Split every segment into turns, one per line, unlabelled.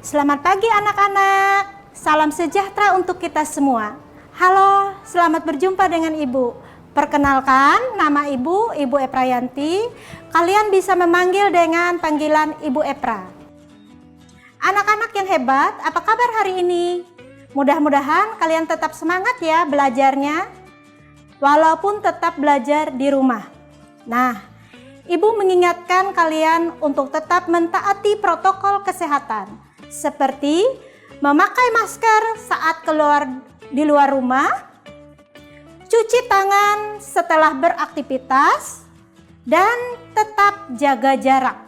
Selamat pagi anak-anak, salam sejahtera untuk kita semua. Halo, selamat berjumpa dengan Ibu. Perkenalkan, nama Ibu Eprayanti. Kalian bisa memanggil dengan panggilan Ibu Epra. Anak-anak yang hebat, apa kabar hari ini? Mudah-mudahan kalian tetap semangat ya belajarnya, walaupun tetap belajar di rumah. Nah, Ibu mengingatkan kalian untuk tetap mentaati protokol kesehatan, seperti memakai masker saat di luar rumah, cuci tangan setelah beraktivitas, dan tetap jaga jarak.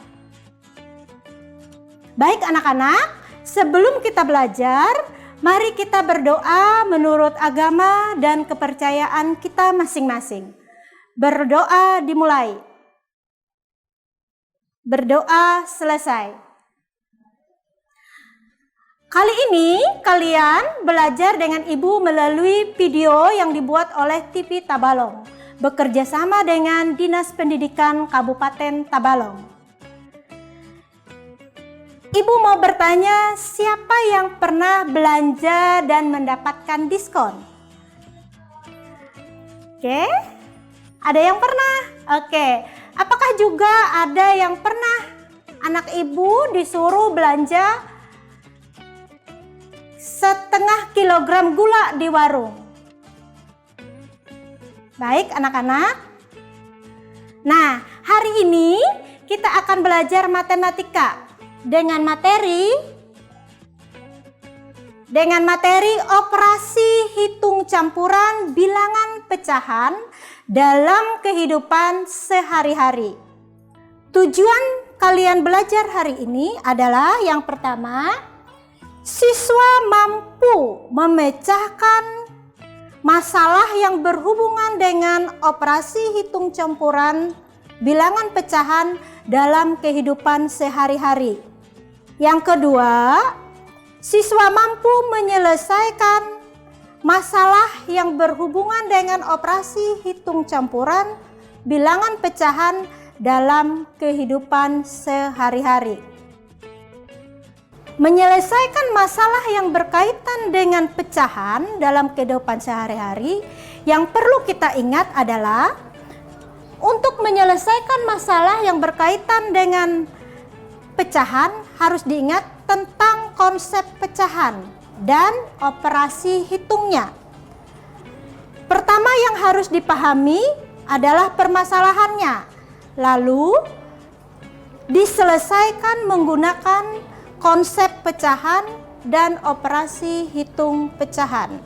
Baik anak-anak, sebelum kita belajar, mari kita berdoa menurut agama dan kepercayaan kita masing-masing. Berdoa dimulai. Berdoa selesai. Kali ini kalian belajar dengan Ibu melalui video yang dibuat oleh TV Tabalong, bekerja sama dengan Dinas Pendidikan Kabupaten Tabalong. Ibu mau bertanya, siapa yang pernah belanja dan mendapatkan diskon? Oke, ada yang pernah? Oke, apakah juga ada yang pernah anak Ibu disuruh belanja setengah kilogram gula di warung? Baik anak-anak. Nah, hari ini kita akan belajar matematika dengan materi operasi hitung campuran bilangan pecahan dalam kehidupan sehari-hari. Tujuan kalian belajar hari ini adalah yang pertama, siswa mampu memecahkan masalah yang berhubungan dengan operasi hitung campuran bilangan pecahan dalam kehidupan sehari-hari. Yang kedua, siswa mampu menyelesaikan masalah yang berhubungan dengan operasi hitung campuran bilangan pecahan dalam kehidupan sehari-hari. Menyelesaikan masalah yang berkaitan dengan pecahan dalam kehidupan sehari-hari, yang perlu kita ingat adalah untuk menyelesaikan masalah yang berkaitan dengan pecahan harus diingat tentang konsep pecahan dan operasi hitungnya. Pertama yang harus dipahami adalah permasalahannya, lalu diselesaikan menggunakan konsep pecahan dan operasi hitung pecahan.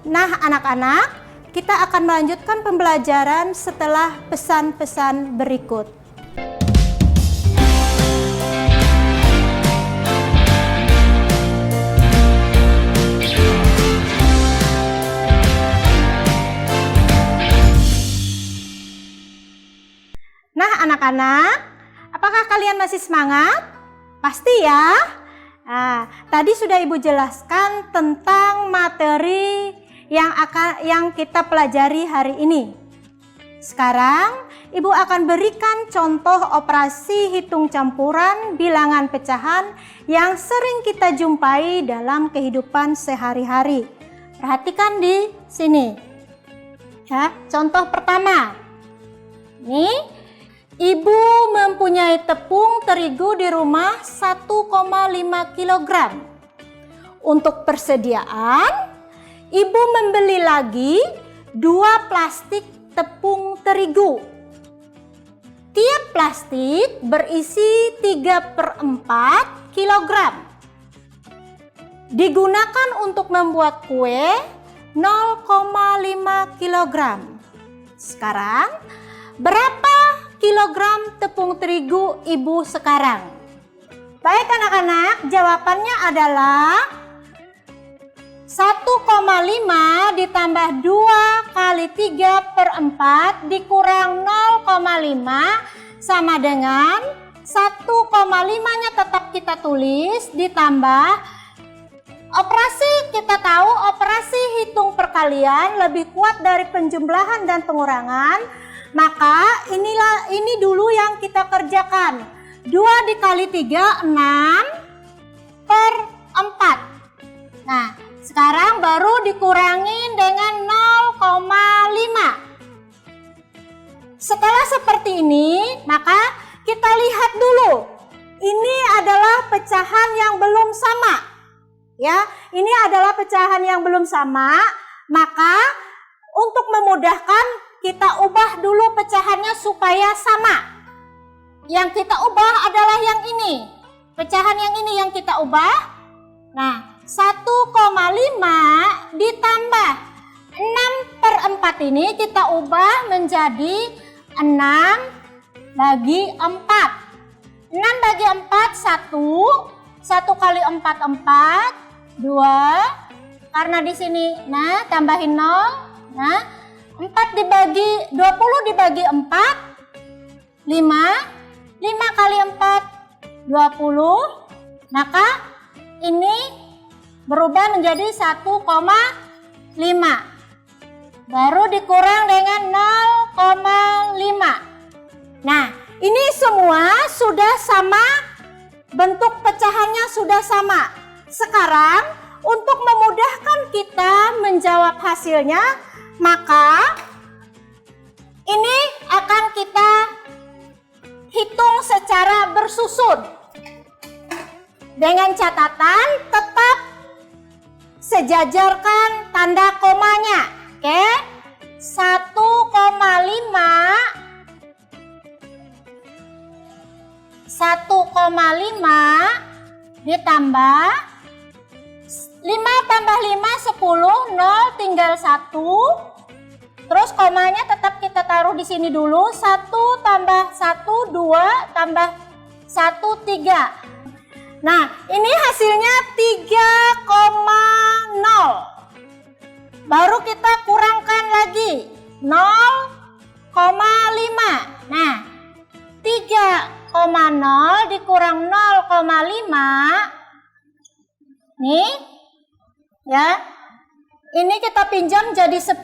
Nah anak-anak, kita akan melanjutkan pembelajaran setelah pesan-pesan berikut. Nah anak-anak, apakah kalian masih semangat? Pasti ya. Nah, tadi sudah Ibu jelaskan tentang materi yang kita pelajari hari ini. Sekarang Ibu akan berikan contoh operasi hitung campuran bilangan pecahan yang sering kita jumpai dalam kehidupan sehari-hari. Perhatikan di sini. Ya, contoh pertama. Nih, Ibu mempunyai tepung terigu di rumah 1,5 kg. Untuk persediaan, Ibu membeli lagi 2 plastik tepung terigu. Tiap plastik berisi 3/4 kg. Digunakan untuk membuat kue 0,5 kg. Sekarang, berapa kilogram tepung terigu Ibu sekarang? Baik anak-anak, jawabannya adalah 1,5 ditambah 2 kali 3/4 dikurang 0,5 sama dengan 1,5-nya tetap kita tulis ditambah operasi, kita tahu operasi hitung perkalian lebih kuat dari penjumlahan dan pengurangan. Maka ini dulu yang kita kerjakan. 2 dikali 3, 6 per Nah, sekarang baru dikurangin dengan 0,5. Setelah seperti ini, maka kita lihat dulu. Ini adalah pecahan yang belum sama. Ya, ini adalah pecahan yang belum sama, maka untuk memudahkan kita ubah dulu pecahannya supaya sama. Yang kita ubah adalah yang ini. Pecahan yang ini yang kita ubah. Nah, 1,5 ditambah 6/4 ini kita ubah menjadi 6 bagi 4. 6 bagi 4, 1. 1 kali 4, 4. 2. Karena di sini, nah tambahin 0. Nah, 20 dibagi 4, 5. 5 kali 4, 20. Maka ini berubah menjadi 1,5. Baru dikurang dengan 0,5. Nah, ini semua sudah sama, bentuk pecahannya sudah sama. Sekarang untuk memudahkan kita menjawab hasilnya, maka ini akan kita hitung secara bersusun. Dengan catatan tetap sejajarkan tanda komanya. Oke, 1,5 ditambah 5 tambah 5 10, 0 tinggal 1. Terus komanya tetap kita taruh di sini dulu. 1 tambah 1 2 tambah 1 3. Nah, ini hasilnya 3,0. Baru kita kurangkan lagi 0,5. Nah, 3,0 dikurang 0,5. Nih, ya. Ini kita pinjam jadi 10.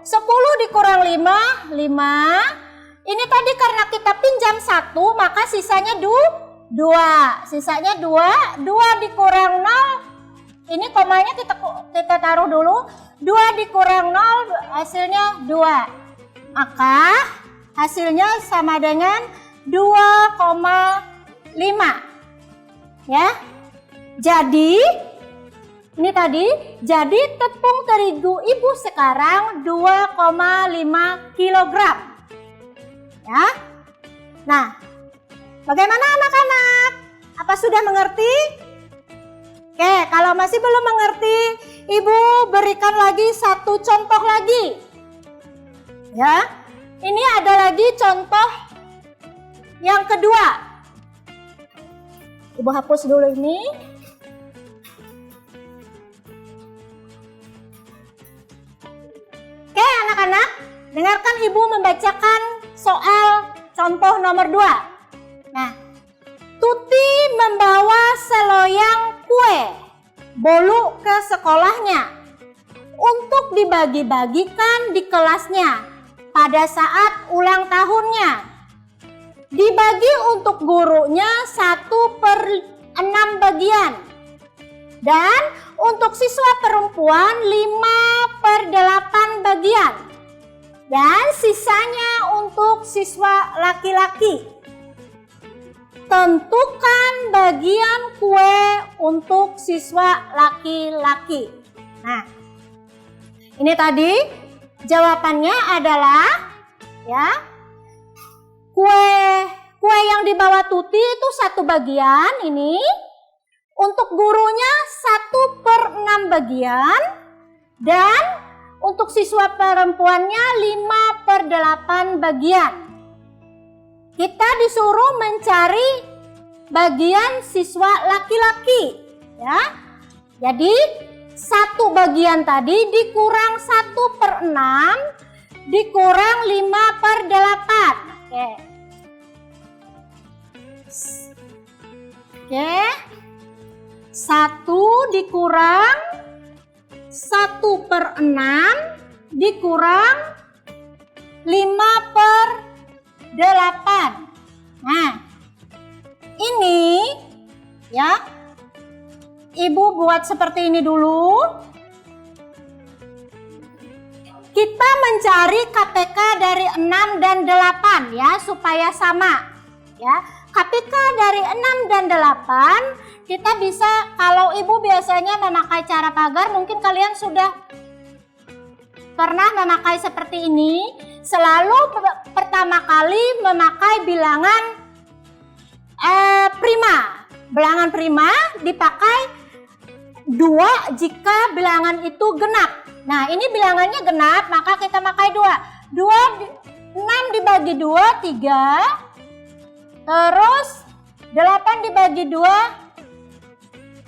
10 dikurang 5, 5. Ini tadi karena kita pinjam 1, maka sisanya 2. Sisanya 2. 2 dikurang 0. Ini komanya kita taruh dulu. 2 dikurang 0 hasilnya 2. Maka hasilnya sama dengan 2,5. Ya. Jadi ini tadi, jadi tepung terigu ibu sekarang 2,5 kg. Ya. Nah, bagaimana anak-anak? Apa sudah mengerti? Oke, kalau masih belum mengerti, ibu berikan lagi satu contoh lagi. Ya, ini ada lagi contoh yang kedua. Ibu hapus dulu ini. Oke anak-anak, dengarkan ibu membacakan soal contoh nomor 2. Nah, Tuti membawa seloyang kue bolu ke sekolahnya untuk dibagi-bagikan di kelasnya pada saat ulang tahunnya. Dibagi untuk gurunya 1/6 bagian. Dan untuk siswa perempuan 5/8 bagian. Dan sisanya untuk siswa laki-laki. Tentukan bagian kue untuk siswa laki-laki. Nah, ini tadi jawabannya adalah ya, kue yang dibawa Tuti itu 1 bagian ini. Untuk gurunya 1/6 bagian. Dan untuk siswa perempuannya 5/8 bagian. Kita disuruh mencari bagian siswa laki-laki. Ya. Jadi 1 bagian tadi dikurang 1/6 dikurang 5/8. Oke. Oke. 1 dikurang 1/6 dikurang 5/8. Nah, ini ya Ibu buat seperti ini dulu. Kita mencari KPK dari 6 dan 8 ya, supaya sama ya. KPK dari 6 dan 8 kita bisa, kalau ibu biasanya memakai cara pagar, mungkin kalian sudah pernah memakai seperti ini. Selalu pertama kali memakai bilangan prima. Bilangan prima dipakai 2 jika bilangan itu genap. Nah, ini bilangannya genap, maka kita pakai 2. 6 dibagi 2, 3. Terus 8 dibagi 2,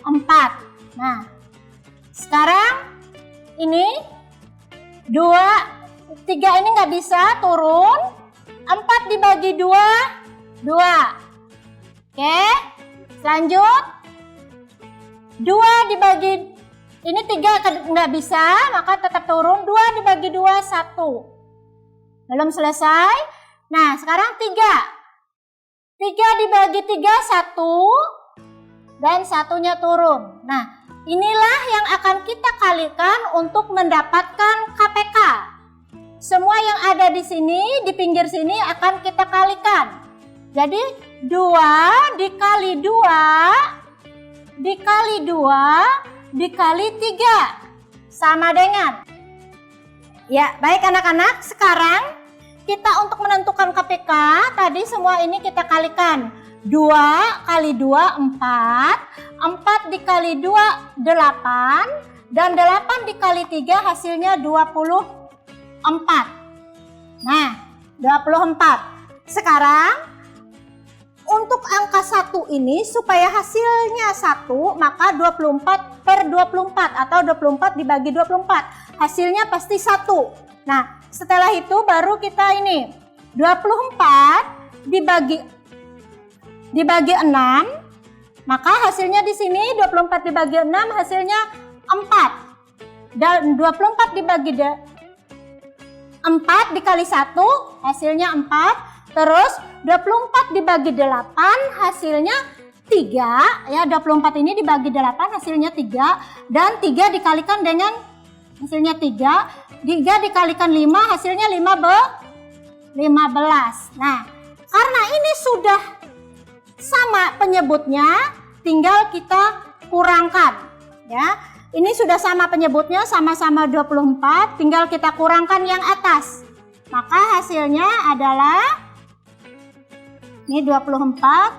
4. Nah, sekarang ini 3 ini nggak bisa turun. 4 dibagi 2, 2. Oke, lanjut. 2 dibagi, ini 3 nggak bisa, maka tetap turun. 2 dibagi 2, 1. Belum selesai. Nah, sekarang 3. 3 dibagi 3, 1. Dan satunya turun. Nah, inilah yang akan kita kalikan untuk mendapatkan KPK. Semua yang ada di sini, di pinggir sini akan kita kalikan. Jadi 2 dikali 2 dikali 2 dikali 3 sama dengan. Ya, baik anak-anak, sekarang kita untuk menentukan KPK, tadi semua ini kita kalikan. 2 kali 2, 4. 4 dikali 2, 8. Dan 8 dikali 3 hasilnya 24. Nah, 24. Sekarang, untuk angka 1 ini, supaya hasilnya 1, maka 24 per 24 atau 24 dibagi 24. Hasilnya pasti 1. Nah, setelah itu baru kita ini 24 dibagi 6, maka hasilnya di sini 24 dibagi 6 hasilnya 4. Dan 24 dibagi 4 dikali 1 hasilnya 4. Terus 24 dibagi 8 hasilnya 3 ya. 24 ini dibagi 8 hasilnya 3. Dan 3 dikalikan dengan hasilnya 3. 3 dikalikan 5 hasilnya 15. Nah, karena ini sudah sama penyebutnya, tinggal kita kurangkan ya. Ini sudah sama penyebutnya, sama-sama 24, tinggal kita kurangkan yang atas. Maka hasilnya adalah ini 24.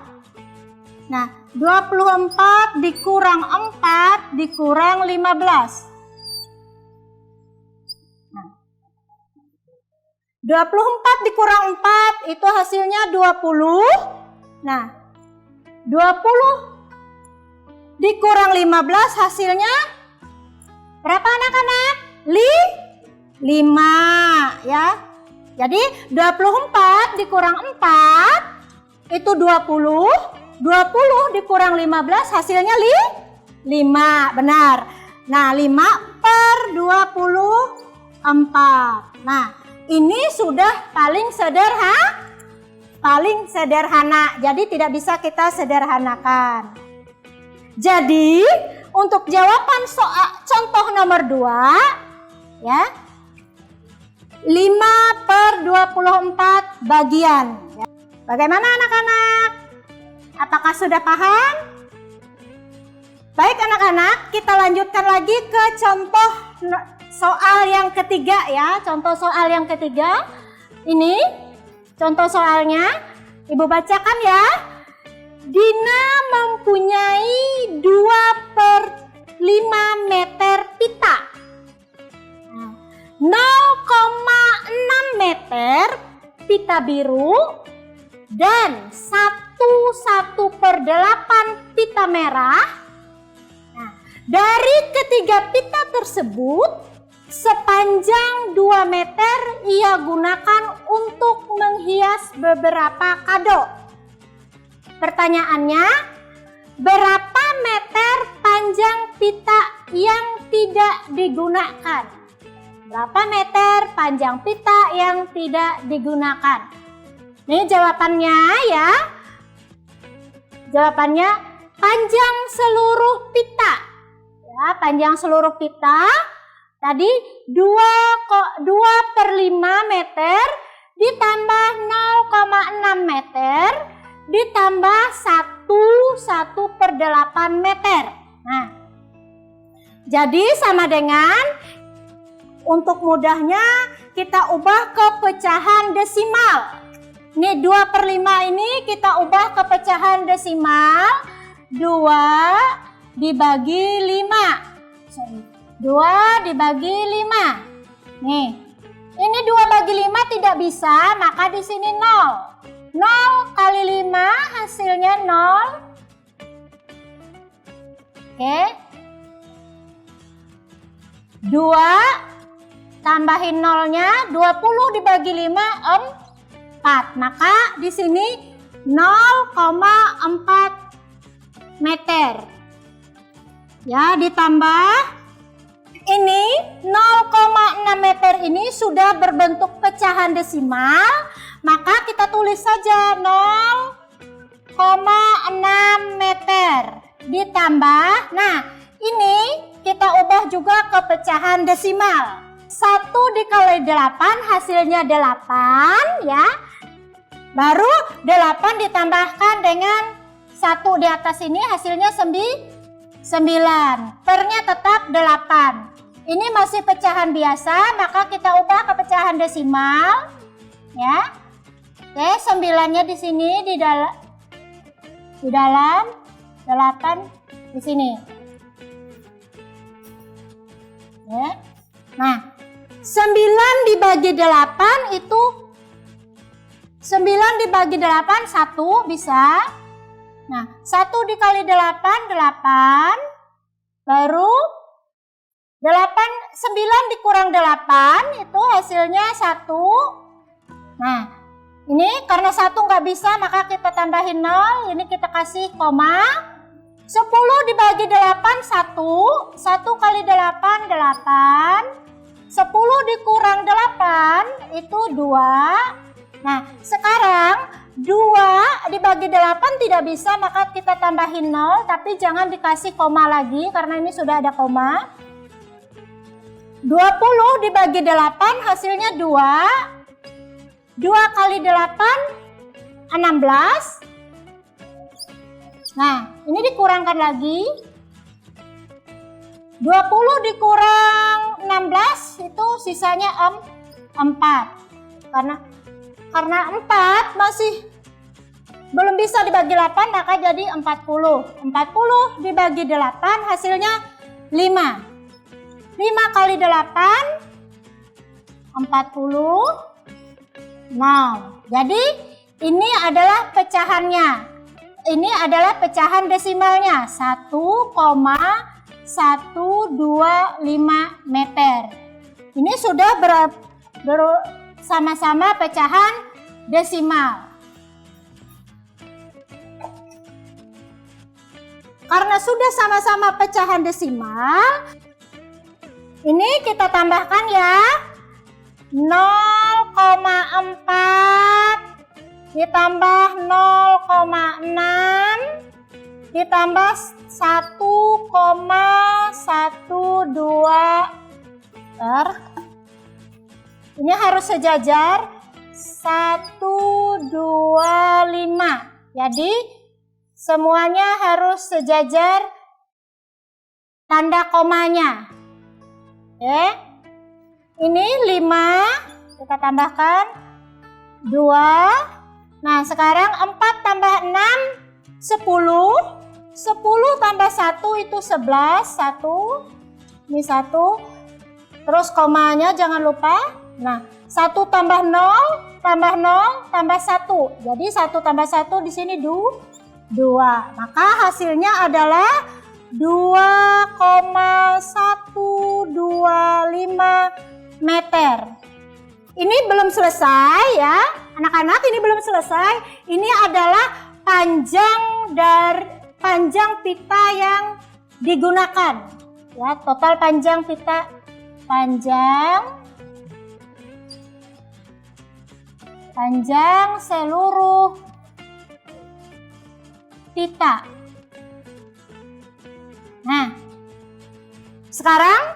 Nah, 24 dikurang 4 dikurang 15. 24 dikurang 4 itu hasilnya 20. Nah, 20 dikurang 15 hasilnya berapa anak-anak? 5 ya. Jadi 24 dikurang 4 itu 20. 20 dikurang 15 hasilnya 5. Benar. Nah, 5 per 24. Nah, ini sudah paling sederhana, jadi tidak bisa kita sederhanakan. Jadi untuk jawaban soal contoh nomor 2 ya, 5 per 24 bagian. Bagaimana anak-anak? Apakah sudah paham? Baik anak-anak, kita lanjutkan lagi ke contoh soal yang ketiga ya. Contoh soal yang ketiga. Ini contoh soalnya, Ibu bacakan ya. Dina mempunyai 2 per 5 meter pita. 0,6 meter pita biru dan 1/8 pita merah. Nah, dari ketiga pita tersebut, sepanjang 2 meter ia gunakan untuk menghias beberapa kado. Pertanyaannya, berapa meter panjang pita yang tidak digunakan? Berapa meter panjang pita yang tidak digunakan? Ini jawabannya ya. Jawabannya, panjang seluruh pita panjang seluruh pita tadi 2/5 meter ditambah 0,6 meter ditambah 1/8 meter. Nah, jadi sama dengan, untuk mudahnya kita ubah ke pecahan desimal. Ini 2/5 ini kita ubah ke pecahan desimal. 2 dibagi 5. 2 dibagi 5. Nih, ini 2 bagi 5 tidak bisa, maka di sini 0. 0 kali 5 hasilnya 0. Oke. 2 tambahin nolnya, 20 dibagi 5 4. Maka di sini 0,4 meter. Ya, ditambah ini 0,6 meter ini sudah berbentuk pecahan desimal, maka kita tulis saja 0,6 meter ditambah, nah ini kita ubah juga ke pecahan desimal. 1 dikali 8 hasilnya 8 ya. Baru 8 ditambahkan dengan 1 di atas ini hasilnya 9. Pernya tetap 8. Ini masih pecahan biasa, maka kita ubah ke pecahan desimal ya. Oke, 9-nya di sini di dalam 8 di sini. Ya. Nah, 9 dibagi 8 itu 9 dibagi 8 1 bisa. Nah, 1 dikali 8 8. Baru 9 dikurang 8 itu hasilnya 1. Nah, ini karena 1 nggak bisa maka kita tambahin 0. Ini kita kasih koma. 10 dibagi 8 1. 1 kali 8 8. 10 dikurang 8 itu 2. Nah, sekarang 2 dibagi 8 tidak bisa, maka kita tambahin 0, tapi jangan dikasih koma lagi karena ini sudah ada koma. 20 dibagi 8 hasilnya 2. 2 kali 8 16. Nah, ini dikurangkan lagi. 20 dikurang 16 itu sisanya 4. Karena 4 masih belum bisa dibagi 8, maka jadi 40. 40 dibagi 8 hasilnya 5. 5 kali 8 40. Nah, jadi ini adalah pecahannya. Ini adalah pecahan desimalnya 1,125 meter. Ini sudah sama-sama pecahan desimal. Karena sudah sama-sama pecahan desimal, ini kita tambahkan ya. 0,4 ditambah 0,6 ditambah 1,12. Ini harus sejajar 125. Jadi semuanya harus sejajar tanda komanya. Oke. Ini 5, kita tambahkan 2. Nah, sekarang 4 tambah 6 10. 10 tambah 1 itu 11. 1. Ini 1. Terus komanya jangan lupa. Nah, 1 tambah 0 tambah 0 tambah 1. Jadi 1 tambah 1 di sini 2. Maka hasilnya adalah 2,125 meter. Ini belum selesai ya, anak-anak, ini belum selesai. Ini adalah panjang pita yang digunakan. Ya, total panjang pita, panjang seluruh pita. Nah, Sekarang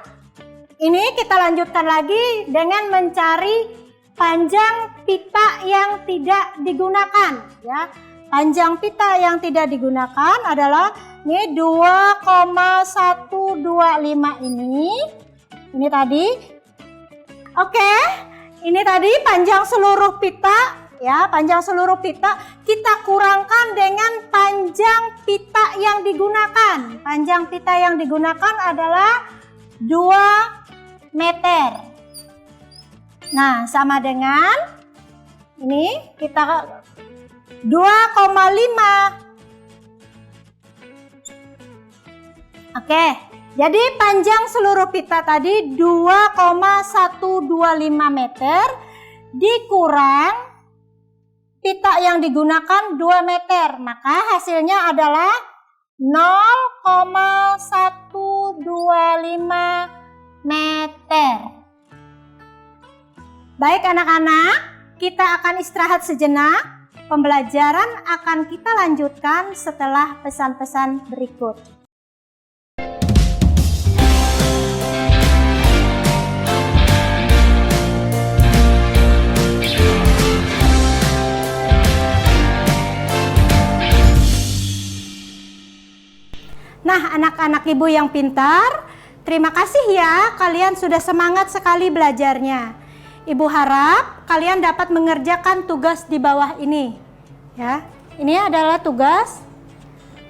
ini kita lanjutkan lagi dengan mencari panjang pita yang tidak digunakan ya. Panjang pita yang tidak digunakan adalah ini 2,125 ini tadi. Oke, ini tadi panjang seluruh pita ya, panjang seluruh pita kita kurangkan dengan panjang pita yang digunakan. Panjang pita yang digunakan adalah 2 meter. Nah, sama dengan ini kita 2,5. Oke, jadi panjang seluruh pita tadi 2,125 meter dikurang pita yang digunakan 2 meter. Maka hasilnya adalah 0,125 meter. Baik anak-anak, kita akan istirahat sejenak. Pembelajaran akan kita lanjutkan setelah pesan-pesan berikut. Nah, anak-anak ibu yang pintar, terima kasih ya, kalian sudah semangat sekali belajarnya. Ibu harap kalian dapat mengerjakan tugas di bawah ini. Ya, ini adalah tugas.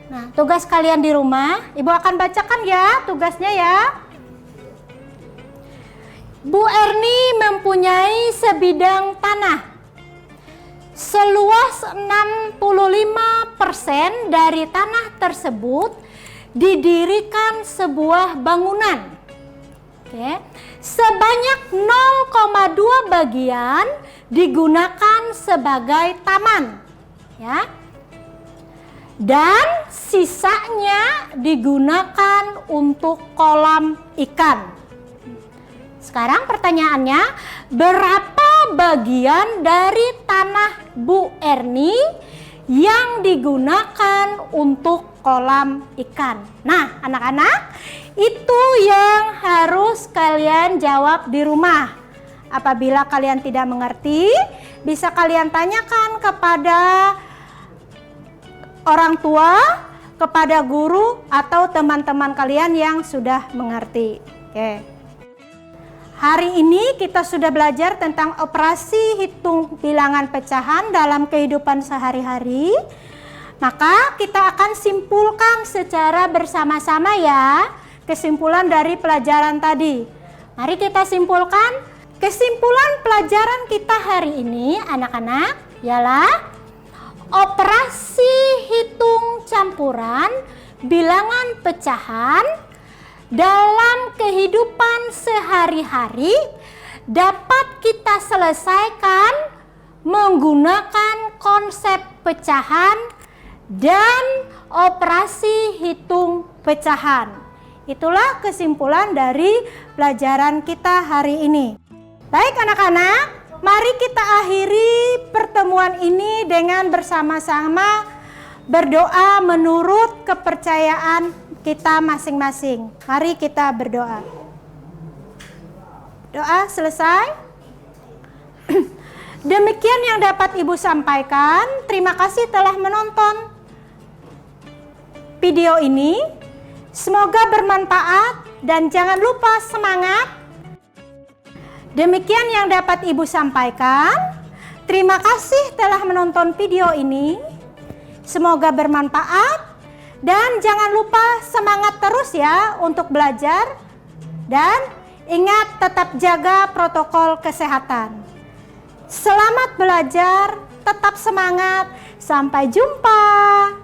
Nah, tugas kalian di rumah, Ibu akan bacakan ya tugasnya ya. Bu Erni mempunyai sebidang tanah. Seluas 65% dari tanah tersebut didirikan sebuah bangunan. Oke. Sebanyak 0,2 bagian digunakan sebagai taman, ya. Dan sisanya digunakan untuk kolam ikan. Sekarang pertanyaannya, berapa bagian dari tanah Bu Erni yang digunakan untuk kolam ikan? Nah, anak-anak, itu yang harus kalian jawab di rumah. Apabila kalian tidak mengerti, bisa kalian tanyakan kepada orang tua, kepada guru, atau teman-teman kalian yang sudah mengerti. Oke. Hari ini kita sudah belajar tentang operasi hitung bilangan pecahan dalam kehidupan sehari-hari. Maka kita akan simpulkan secara bersama-sama ya kesimpulan dari pelajaran tadi. Mari kita simpulkan. Kesimpulan pelajaran kita hari ini anak-anak ialah operasi hitung campuran bilangan pecahan dalam kehidupan sehari-hari dapat kita selesaikan menggunakan konsep pecahan dan operasi hitung pecahan. Itulah kesimpulan dari pelajaran kita hari ini. Baik anak-anak, mari kita akhiri pertemuan ini dengan bersama-sama berdoa menurut kepercayaan kita masing-masing. Mari kita berdoa. Doa selesai. Demikian yang dapat Ibu sampaikan. Terima kasih telah menonton video ini. Semoga bermanfaat dan jangan lupa semangat. Demikian yang dapat Ibu sampaikan. Terima kasih telah menonton video ini. Semoga bermanfaat. Dan jangan lupa semangat terus ya untuk belajar. Dan ingat tetap jaga protokol kesehatan. Selamat belajar, tetap semangat. Sampai jumpa.